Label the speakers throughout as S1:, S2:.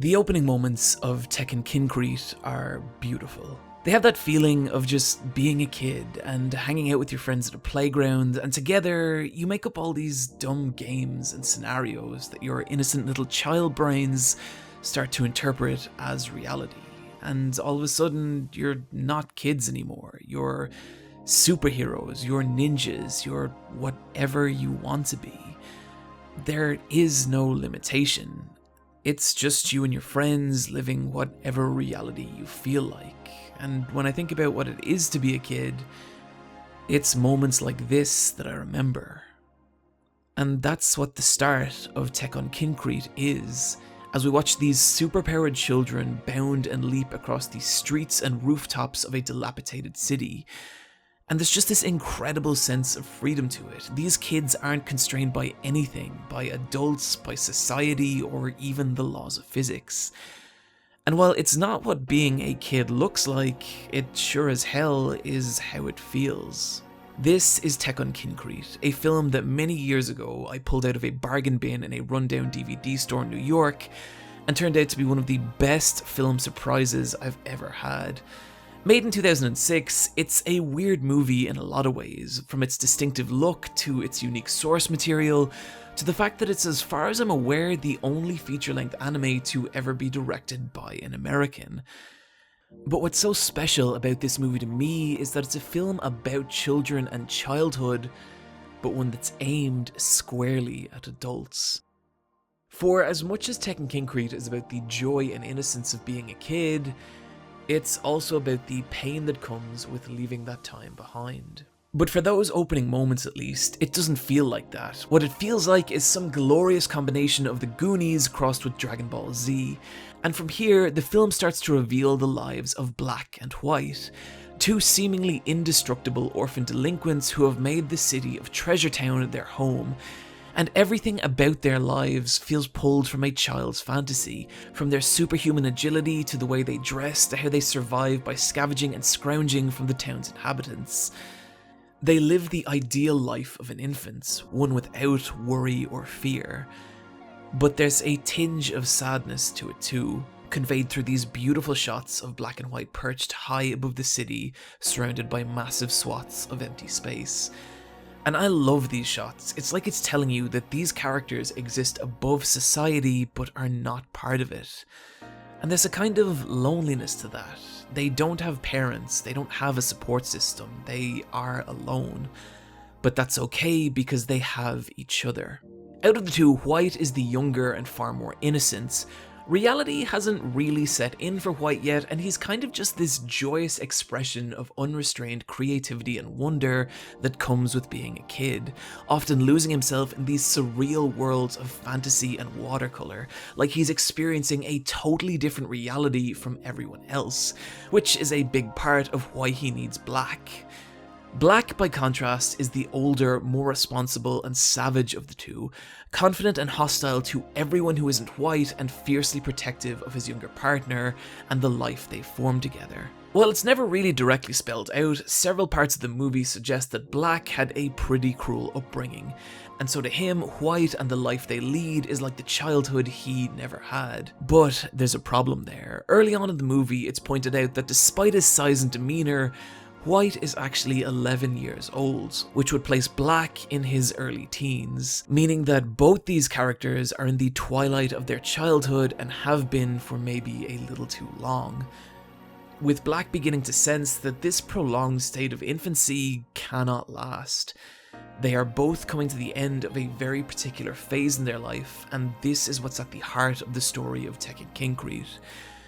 S1: The opening moments of Tekkonkinkreet are beautiful. They have that feeling of just being a kid and hanging out with your friends at a playground, and together you make up all these dumb games and scenarios that your innocent little child brains start to interpret as reality. And all of a sudden, you're not kids anymore. You're superheroes, you're ninjas, you're whatever you want to be. There is no limitation. It's just you and your friends living whatever reality you feel like. And when I think about what it is to be a kid, it's moments like this that I remember. And that's what the start of Tekkonkinkreet is, as we watch these superpowered children bound and leap across the streets and rooftops of a dilapidated city. And there's just this incredible sense of freedom to it. These kids aren't constrained by anything, by adults, by society, or even the laws of physics. And while it's not what being a kid looks like, it sure as hell is how it feels. This is Tekkonkinkreet, a film that many years ago I pulled out of a bargain bin in a rundown DVD store in New York, and turned out to be one of the best film surprises I've ever had. Made in 2006, it's a weird movie in a lot of ways, from its distinctive look to its unique source material, to the fact that it's, as far as I'm aware, the only feature-length anime to ever be directed by an American. But what's so special about this movie to me is that it's a film about children and childhood, but one that's aimed squarely at adults. For as much as Tekkonkinkreet is about the joy and innocence of being a kid, it's also about the pain that comes with leaving that time behind. But for those opening moments at least, it doesn't feel like that. What it feels like is some glorious combination of the Goonies crossed with Dragon Ball Z. And from here, the film starts to reveal the lives of Black and White, two seemingly indestructible orphan delinquents who have made the city of Treasure Town their home. And everything about their lives feels pulled from a child's fantasy, from their superhuman agility to the way they dress to how they survive by scavenging and scrounging from the town's inhabitants. They live the ideal life of an infant, one without worry or fear. But there's a tinge of sadness to it too, conveyed through these beautiful shots of Black and White perched high above the city, surrounded by massive swaths of empty space. And I love these shots. It's like it's telling you that these characters exist above society but are not part of it. And there's a kind of loneliness to that. They don't have parents, they don't have a support system, they are alone. But that's okay because they have each other. Out of the two, White is the younger and far more innocent. Reality hasn't really set in for White yet, and he's kind of just this joyous expression of unrestrained creativity and wonder that comes with being a kid, often losing himself in these surreal worlds of fantasy and watercolor, like he's experiencing a totally different reality from everyone else, which is a big part of why he needs Black. Black, by contrast, is the older, more responsible and savage of the two, confident and hostile to everyone who isn't white and fiercely protective of his younger partner and the life they formed together. While it's never really directly spelled out, several parts of the movie suggest that Black had a pretty cruel upbringing, and so to him, White and the life they lead is like the childhood he never had. But there's a problem there. Early on in the movie, it's pointed out that despite his size and demeanour, White is actually 11 years old, which would place Black in his early teens, meaning that both these characters are in the twilight of their childhood and have been for maybe a little too long. With Black beginning to sense that this prolonged state of infancy cannot last. They are both coming to the end of a very particular phase in their life, and this is what's at the heart of the story of Tekkonkinkreet.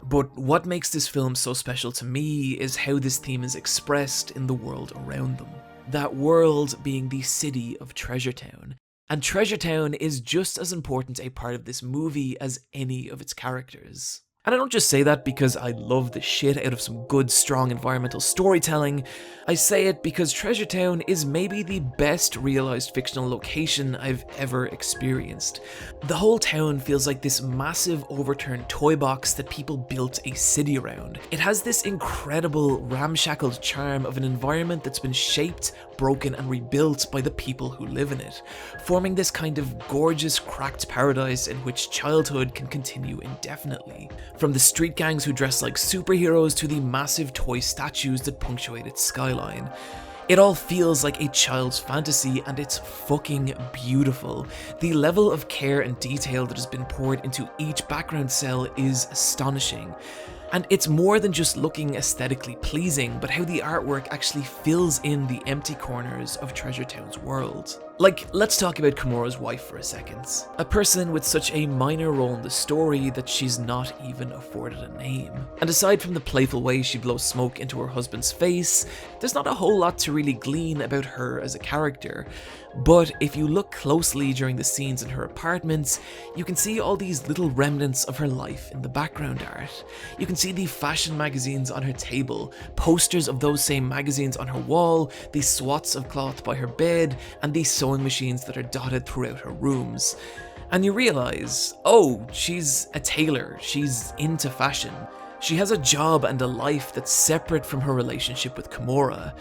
S1: But what makes this film so special to me is how this theme is expressed in the world around them. That world being the city of Treasure Town. And Treasure Town is just as important a part of this movie as any of its characters. And I don't just say that because I love the shit out of some good, strong environmental storytelling. I say it because Treasure Town is maybe the best realised fictional location I've ever experienced. The whole town feels like this massive overturned toy box that people built a city around. It has this incredible ramshackled charm of an environment that's been shaped, broken and rebuilt by the people who live in it, forming this kind of gorgeous cracked paradise in which childhood can continue indefinitely. From the street gangs who dress like superheroes to the massive toy statues that punctuate its skyline. It all feels like a child's fantasy and it's fucking beautiful. The level of care and detail that has been poured into each background cell is astonishing. And it's more than just looking aesthetically pleasing, but how the artwork actually fills in the empty corners of Treasure Town's world. Like, let's talk about Kimura's wife for a second. A person with such a minor role in the story that she's not even afforded a name. And aside from the playful way she blows smoke into her husband's face, there's not a whole lot to really glean about her as a character. But if you look closely during the scenes in her apartment, you can see all these little remnants of her life in the background art. You can see the fashion magazines on her table, posters of those same magazines on her wall, the swats of cloth by her bed, and the sewing machines that are dotted throughout her rooms. And you realise, oh, she's a tailor, she's into fashion. She has a job and a life that's separate from her relationship with Kimura.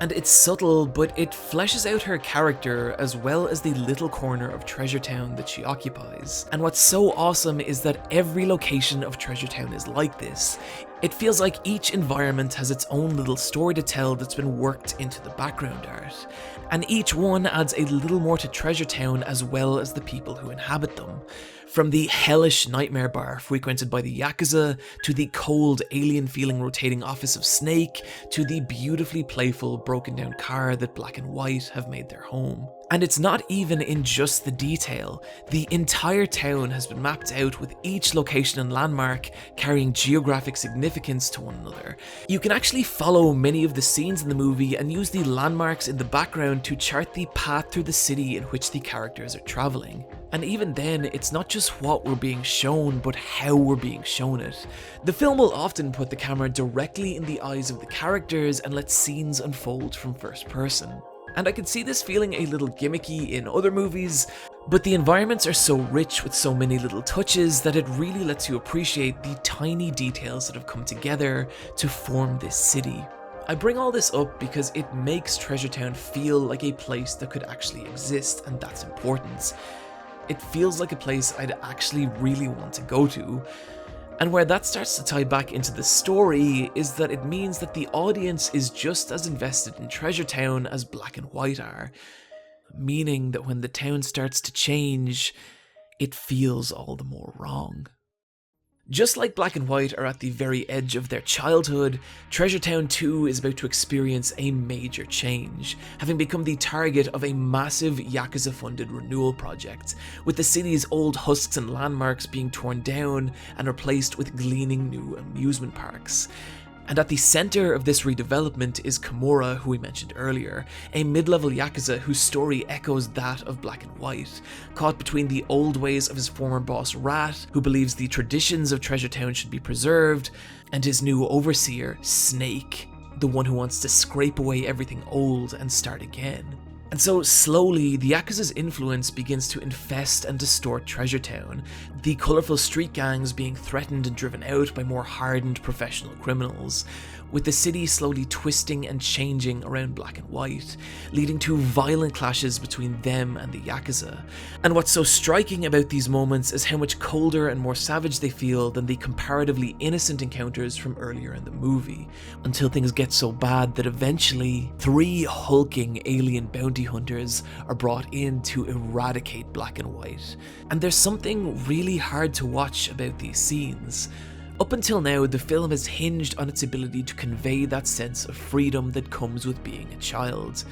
S1: And it's subtle, but it fleshes out her character as well as the little corner of Treasure Town that she occupies. And what's so awesome is that every location of Treasure Town is like this. It feels like each environment has its own little story to tell that's been worked into the background art. And each one adds a little more to Treasure Town as well as the people who inhabit them. From the hellish nightmare bar frequented by the Yakuza, to the cold, alien-feeling rotating office of Snake, to the beautifully playful, broken-down car that Black and White have made their home. And it's not even in just the detail. The entire town has been mapped out with each location and landmark carrying geographic significance to one another. You can actually follow many of the scenes in the movie and use the landmarks in the background to chart the path through the city in which the characters are travelling. And even then, it's not just what we're being shown, but how we're being shown it. The film will often put the camera directly in the eyes of the characters and let scenes unfold from first person. And I could see this feeling a little gimmicky in other movies, but the environments are so rich with so many little touches that it really lets you appreciate the tiny details that have come together to form this city. I bring all this up because it makes Treasure Town feel like a place that could actually exist, and that's important. It feels like a place I'd actually really want to go to. And where that starts to tie back into the story is that it means that the audience is just as invested in Treasure Town as Black and White are. Meaning that when the town starts to change, it feels all the more wrong. Just like Black and White are at the very edge of their childhood, Treasure Town 2 is about to experience a major change, having become the target of a massive Yakuza-funded renewal project, with the city's old husks and landmarks being torn down and replaced with gleaming new amusement parks. And at the centre of this redevelopment is Kimura, who we mentioned earlier, a mid-level Yakuza whose story echoes that of Black and White, caught between the old ways of his former boss Rat, who believes the traditions of Treasure Town should be preserved, and his new overseer, Snake, the one who wants to scrape away everything old and start again. And so slowly, the Yakuza's influence begins to infest and distort Treasure Town, the colourful street gangs being threatened and driven out by more hardened professional criminals, with the city slowly twisting and changing around Black and White, leading to violent clashes between them and the Yakuza. And what's so striking about these moments is how much colder and more savage they feel than the comparatively innocent encounters from earlier in the movie, until things get so bad that eventually 3 hulking alien bounty hunters are brought in to eradicate Black and White. And there's something really hard to watch about these scenes. Up until now, the film has hinged on its ability to convey that sense of freedom that comes with being a child.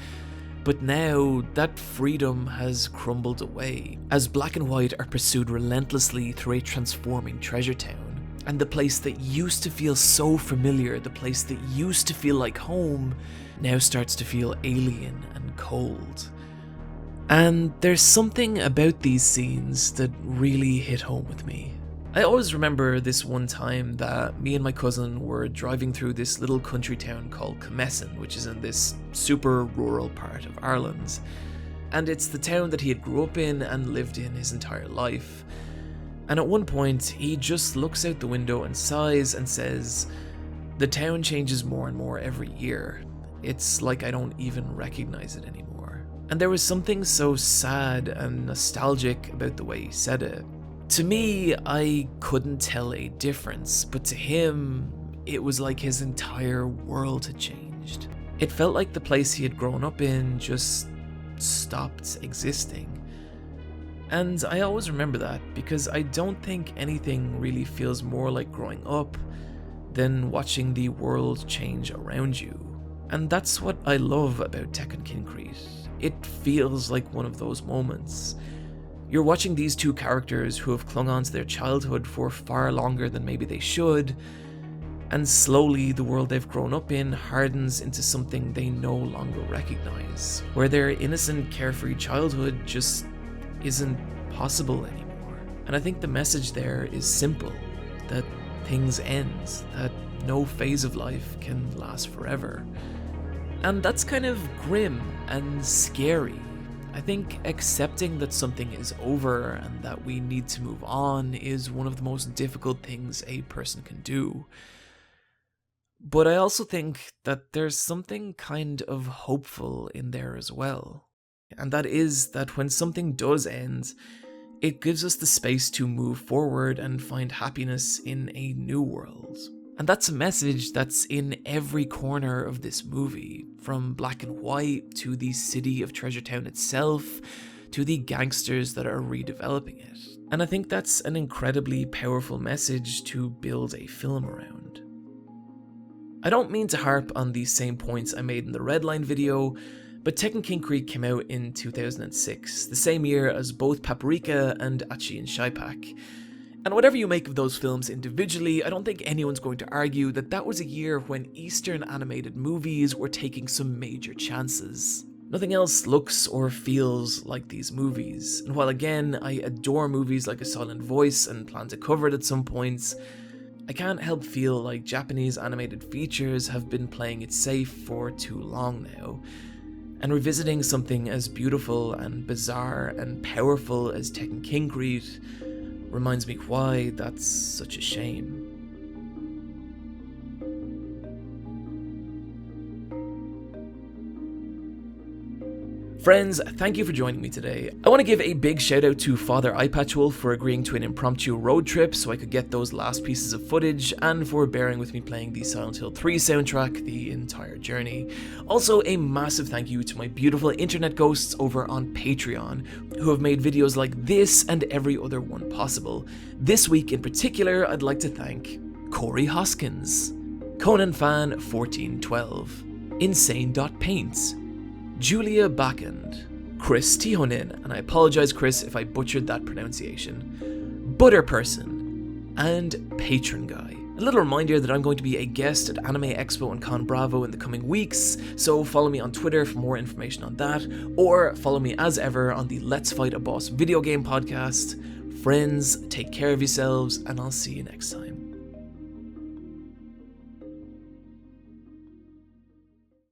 S1: But now, that freedom has crumbled away, as Black and White are pursued relentlessly through a transforming Treasure Town. And the place that used to feel so familiar, the place that used to feel like home, now starts to feel alien and cold. And there's something about these scenes that really hit home with me. I always remember this one time that me and my cousin were driving through this little country town called Comesson, which is in this super rural part of Ireland. And it's the town that he had grew up in and lived in his entire life. And at one point, he just looks out the window and sighs and says, "The town changes more and more every year. It's like I don't even recognize it anymore." And there was something so sad and nostalgic about the way he said it. To me, I couldn't tell a difference, but to him, it was like his entire world had changed. It felt like the place he had grown up in just stopped existing. And I always remember that because I don't think anything really feels more like growing up than watching the world change around you. And that's what I love about Tekkonkinkreet. It feels like one of those moments. You're watching these two characters who have clung on to their childhood for far longer than maybe they should, and slowly the world they've grown up in hardens into something they no longer recognize, where their innocent, carefree childhood just isn't possible anymore. And I think the message there is simple, that things end, that no phase of life can last forever. And that's kind of grim and scary. I think accepting that something is over and that we need to move on is one of the most difficult things a person can do. But I also think that there's something kind of hopeful in there as well. And that is that when something does end, it gives us the space to move forward and find happiness in a new world. And that's a message that's in every corner of this movie, from black and white to the city of Treasure Town itself, to the gangsters that are redeveloping it. And I think that's an incredibly powerful message to build a film around. I don't mean to harp on these same points I made in the Redline video, but Tekkonkinkreet came out in 2006, the same year as both Paprika and Achi and Shaipak. And whatever you make of those films individually, I don't think anyone's going to argue that that was a year when Eastern animated movies were taking some major chances. Nothing else looks or feels like these movies, and while again I adore movies like A Silent Voice and plan to cover it at some points, I can't help feel like Japanese animated features have been playing it safe for too long now. And revisiting something as beautiful and bizarre and powerful as Tekkonkinkreet reminds me why that's such a shame. Friends, thank you for joining me today. I want to give a big shout out to Father Eyepatchwolf for agreeing to an impromptu road trip so I could get those last pieces of footage, and for bearing with me playing the Silent Hill 3 soundtrack the entire journey. Also, a massive thank you to my beautiful internet ghosts over on Patreon, who have made videos like this and every other one possible. This week in particular, I'd like to thank Corey Hoskins, ConanFan1412, Insane.Paint, Julia Backend, Chris Tihonin, and I apologize Chris if I butchered that pronunciation, Butterperson, and Patron Guy. A little reminder that I'm going to be a guest at Anime Expo and Con Bravo in the coming weeks, so follow me on Twitter for more information on that, or follow me as ever on the Let's Fight a Boss video game podcast. Friends, take care of yourselves, and I'll see you next time.